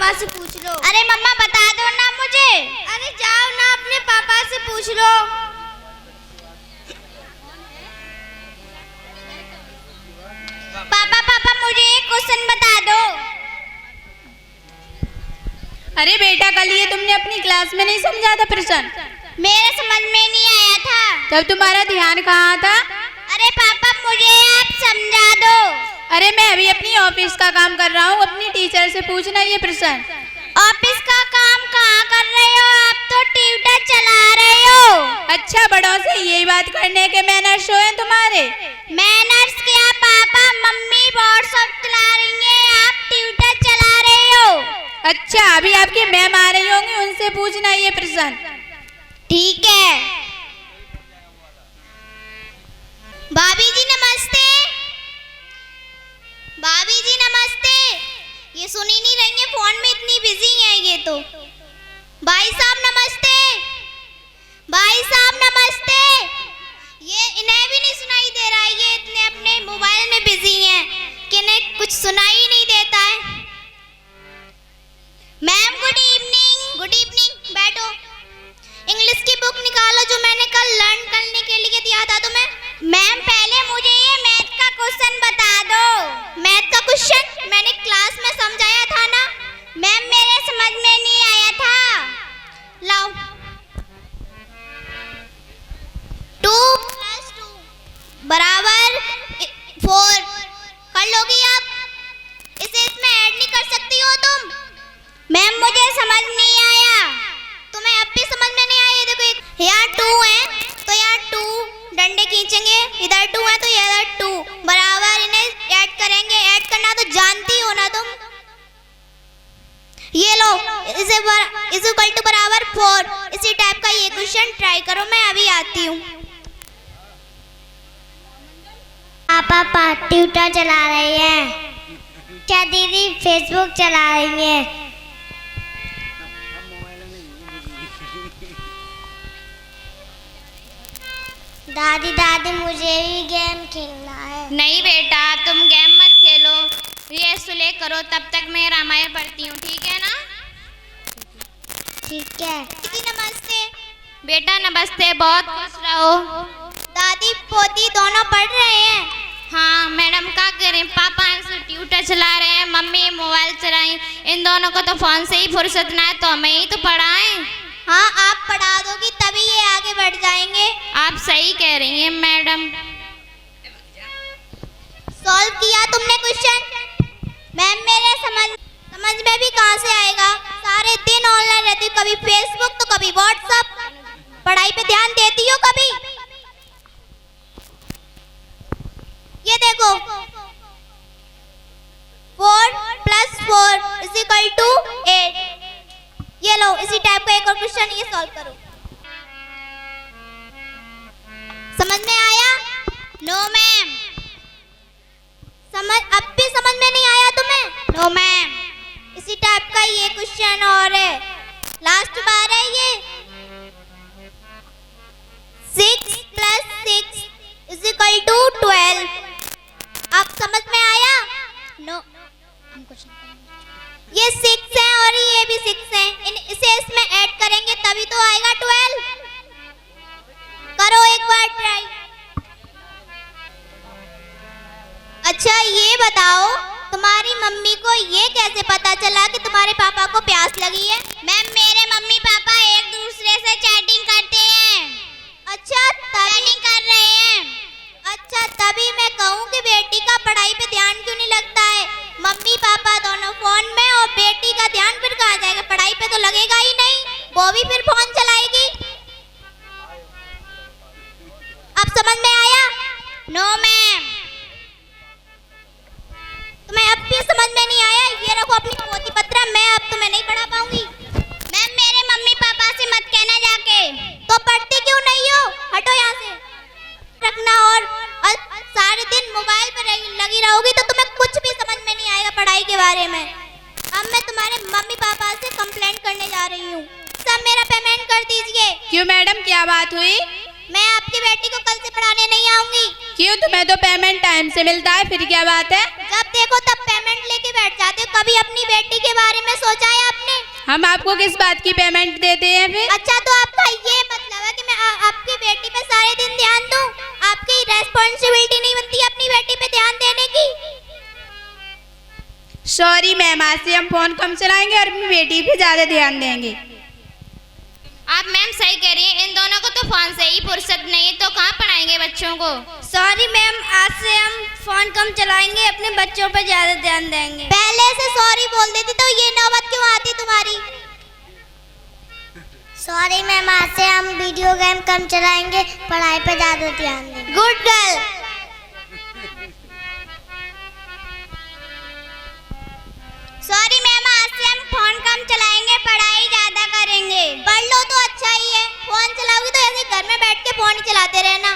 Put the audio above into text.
पापा से पूछ लो। अरे मम्मा बता दो ना मुझे। अरे जाओ ना अपने पापा से पूछ लो। पापा मुझे एक क्वेश्चन बता दो। अरे बेटा, कल ये तुमने अपनी क्लास में नहीं समझा था प्रश्न? मेरे समझ में नहीं आया था। तब तुम्हारा ध्यान कहाँ था? अरे पापा मुझे आप समझा दो। अरे मैं अभी अपनी ऑफिस का काम कर रहा हूँ, अपनी टीचर से पूछना ये प्रश्न। ऑफिस का काम कहाँ कर रहे हो? आप तो ट्यूटर चला रहे हो। अच्छा, बड़ों से यही बात करने के मैनर्स शो हैं तुम्हारे? मैनर्स क्या पापा, मम्मी व्हाट्सएप चला रही है, आप ट्यूटर चला रहे हो। अच्छा, अभी आपकी मैम आ रही होंगी, उनसे पूछना ये प्रश्न। ठीक है। भाभी जी नमस्ते। भाभी जी नमस्ते। ये सुन ही नहीं रही है, फोन में इतनी बिजी है ये तो। भाई साहब नमस्ते। भाई साहब नमस्ते। ये इन्हें भी नहीं सुनाई दे रहा है, ये इतने अपने मोबाइल में बिजी हैं कि इन्हें कुछ सुनाई नहीं देता है। Ma'am good evening. Good evening, बैठो। इंग्लिश की बुक निकालो जो मैंने कल लर्न करने के लिए दिया था तुम्हें। मैम पहले मुझे ये मैथ का क्वेश्चन बता दो। मैथ का क्वेश्चन मैंने क्लास में समझाया था ना। मैम मेरे समझ में नहीं आया था। लाओ। 2 + 2 बराबर 4 कर लोगी आप? इसे इसमें ऐड नहीं कर सकती हो तुम? मैम मुझे समझ नहीं आया। तुम्हें अब भी समझ में नहीं आया? देखो यहाँ 2 है तो यहाँ 2 डंडे खींचेंगे, इधर 2 है तो इधर 2 बराबर, इन्हें ऐड करेंगे। ऐड करना तो जानती हो ना तुम। ये लो, इज इक्वल टू बराबर 4। इसी टाइप का ये क्वेश्चन ट्राई करो। मैं अभी आती हूँ। पापा ट्विटर चला रही है। क्या दीदी फेसबुक चला रही है? दादी दादी मुझे भी गेम खेलना है। नहीं बेटा, तुम गेम मत खेलो, ये सुले करो, तब तक मैं रामायण पढ़ती हूँ, ठीक है ना? ठीक है। दीदी नमस्ते। बेटा नमस्ते, बहुत खुश रहो। दादी पोती दोनों पढ़ रहे हैं? हाँ मैडम, क्या करें, पापा ट्यूटर चला रहे हैं, मम्मी मोबाइल चलाएं। इन दोनों को तो फोन से ही फुर्सत ना है, तो हमें ही तो पढ़ाएं। हाँ आप पढ़ा दोगी तभी ये आगे बढ़ जाएंगे। आप सही कह रही हैं मैडम। सॉल्व किया तुमने क्वेश्चन? मैम मेरे समझ में भी कहाँ से आएगा? सारे दिन ऑनलाइन रहती हूँ, कभी फेसबुक तो कभी व्हाट्सएप। पढ़ाई पे ध्यान देती हो कभी? ये देखो 4 + 4 = 8। ये लो, इसी टाइप का एक और क्वेश्चन ये सॉल्व करो। समझ में आया? No ma'am. अब भी समझ में नहीं आया तुम्हें? No ma'am. इसी टाइप का ये क्वेश्चन और है, लास्ट बार है ये। 6 + 6 = 12। अब समझ में आया? नो। ये 6 है और ये भी 6 है, इसे इसमें ऐड करेंगे तभी तो आएगा 12। करो एक बार ट्राई। अच्छा ये बताओ, तुम्हारी मम्मी को ये कैसे पता चला कि तुम्हारे पापा को प्यास लगी है? मैम मेरे मम्मी पापा एक दूसरे से चैटिंग करते हैं। अच्छा चैटिंग कर रहे हैं। अच्छा तभी मैं कहूँ कि बेटी का पढ़ाई पे ध्यान क्यों नहीं लगता है? मम्मी पापा दोनों फोन में और बेटी का ध्यान फिर कहाँ जाएगा? पढ़ाई पे तो लगेगा ही नहीं, वो भी फिर फोन चलाएगी। अब समझ में आया? No ma'am. तुम्हें अब भी समझ में नहीं आया? ये रखो अपनी पोती पत्र, मैं अब तुम्हें नहीं पढ़ा पाऊंगी। मैम मेरे मम्मी पापा से मत कहना जाके। तो पढ़ती क्यों नहीं हो? हटो यहाँ से। रखना और सारे दिन मोबाइल पर लगी रहोगी तो तुम्हें कुछ भी समझ में नहीं आएगा पढ़ाई के बारे में। अब मैं तुम्हारे मम्मी पापा से कंप्लेंट करने जा रही हूँ। सब मेरा पेमेंट कर दीजिए। क्यों मैडम, क्या बात हुई? मैं आपकी बेटी को कल से पढ़ाने नहीं आऊंगी। क्यों, तुम्हें तो पेमेंट टाइम से मिलता है, फिर क्या बात है? जब देखो तब पेमेंट लेके बैठ जाते हो। कभी अपनी बेटी के बारे में सोचा है हम आपको किस बात की पेमेंट देते हैं फिर? अच्छा तो आपका ये मतलब है कि मैं आपकी बेटी पे सारे दिन ध्यान दूं? आपकी रेस्पॉन्सिबिलिटी नहीं बनती अपनी बेटी पे ध्यान देने की? सॉरी मैम, आज से हम फोन कम चलाएंगे और अपनी बेटी पे ज्यादा ध्यान देंगे। आप मैम सही कह रही हैं, इन दोनों को तो फोन से ही फुर्सत नहीं, तो कहाँ पढ़ाएंगे बच्चों को। सॉरी मैम, आज से हम फोन कम चलाएंगे, अपने बच्चों पे ज्यादा ध्यान देंगे। पहले से सॉरी बोल देती तो ये नौबत क्यों आती तुम्हारी? सॉरी मैम, आज से हम वीडियो गेम कम चलाएंगे, पढ़ाई पे ज्यादा ध्यान देंगे। Good girl. सॉरी मैम, आज से हम फोन कम चलाएंगे, पढ़ाई ज्यादा करेंगे। पढ़ लो तो अच्छा ही है, फोन चलाओगी तो ऐसे घर में बैठ के फोन ही चलाते रहना।